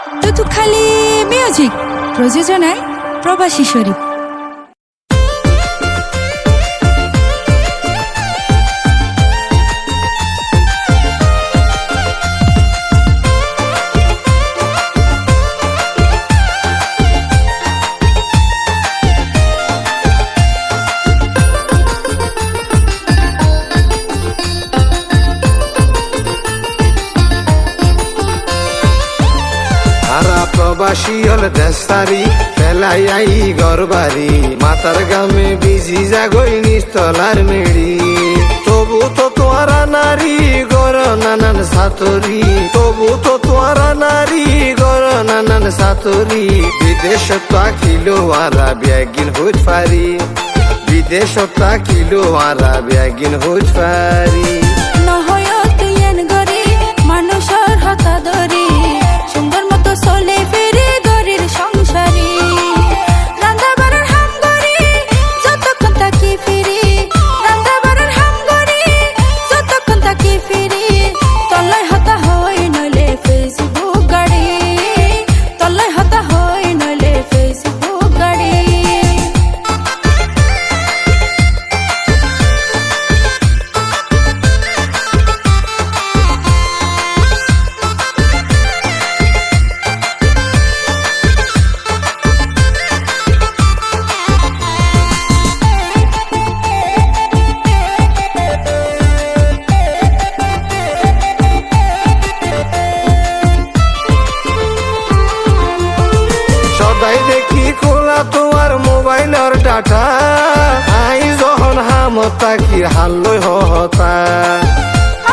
তুতুখালি music প্রযোজনায় প্রবাসী শরীফ। প্রবাসী হল দেশারি ফেলাই আই গরবারি মাতার গামে বিজি জাগই নিস্তলার মেড়ি তবু তো তোয়ারা নারী গর নানান সাতরি তবু তো তোয়ারা নারী গর নানান সাতরি বিদেশ তাকিলো আরা ব্যাগিন হইত পারি বিদেশ তাকিলো আরা ব্যাগিন হইত পারি নহয় তুই এন গরি মানুষের হাতা ধরি সুন্দর মতো চলে ফিরে গরির সংসারী রান্না বাড়ার হাম গরি যতক্ষণ তাকি ফিরি রান্না বাড়ার হাম গরি যতক্ষণ তাকি ফিরি তলায় হাতা হয় নইলে ফেসবুক গাড়ি তলায় হাতা হয় নইলে ফেসবুক গাড়ি সদাই দেখি খোলা তোমার মোবাইলের ডাটা আই যখন হামতা কি হাল্লই হতা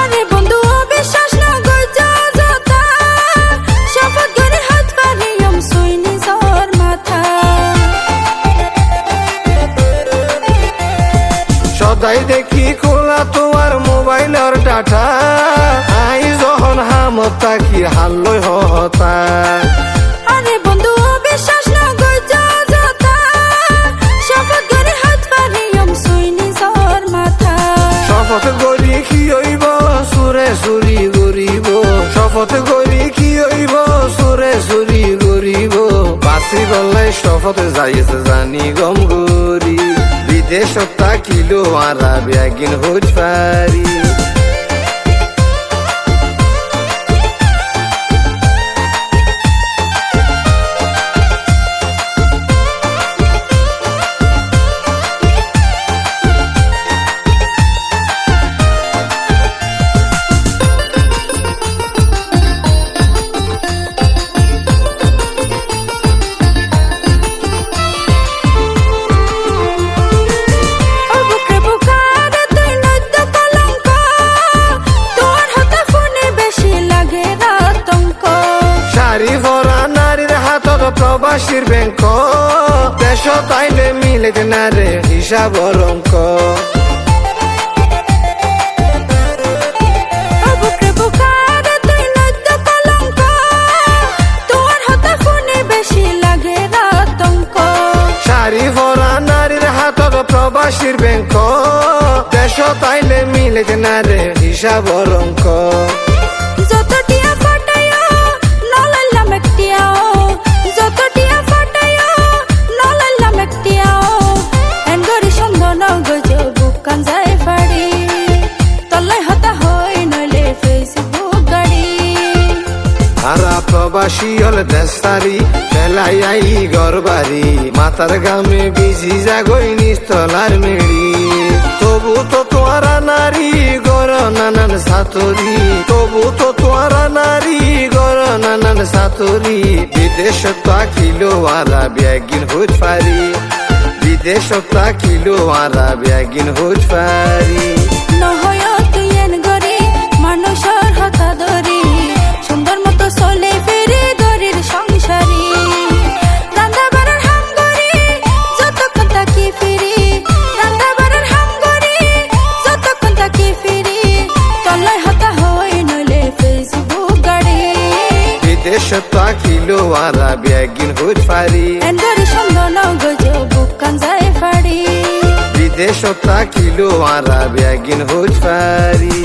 আরে বন্ধু বিশ্বাস না গজা যতা শপথ করে হাত পারিয়ম সুইনি জোর মাথা সদাই দেখি খোলা তোমার মোবাইলের ডাটা আই যখন হামতা কি হাল্লই হতা আরে বন্ধু বিশ্বাস না গজা যতা শপথ করে হাত পারিয়ম সুইনি জোর মাথা শপথ করি কি হইব সুরে সুরি গরিব শপথ করি কি হইব সুরে সুরি গরিব বাসি গল্লাই শপথ যাইছে জানি গম গরি বিদেশ তাকিলো আরা ব্যাগিন হইত পারি প্রবাসীর ব্যাংক দেশ তাইলে মিলে না রে হিসাব অঙ্ক শাড়ি ভরা নারীর হাতত প্রবাসীর ব্যাংক দেশ তাইলে মিলে না রে হিসাব অঙ্ক প্রবাসী হল দেশারি ফেলাই আই গরবারি মাতার গামে বিজি জাগই নিস্তলার মেড়ি তবু তো তোয়ারা নারী গর নানান সাতরি তবু তো তোয়ারা নারী গর নানান সাতরি বিদেশ তাকিলো আরা ব্যাগিন হইত পারি বিদেশ তাকিলো আরা ব্যাগিন হইত পারি নহয় তুই এন গরি মানুষের হাতা ধরি সুন্দর মতো চলে ফিরে গরির সংসারী রান্না বাড়ার হাম গরি যতক্ষণ তাকি ফিরি রান্না বাড়ার হাম গরি যতক্ষণ তাকি ফিরি তলায় হাতা হয় নইলে ফেসবুক গাড়ি বিদেশ তাকিলো আরা ব্যাগিন হইত পারি এন গরি সুন্দর নগজ বুকান যায় ফাড়ি বিদেশ তাকিলো আরা ব্যাগিন হইত পারি।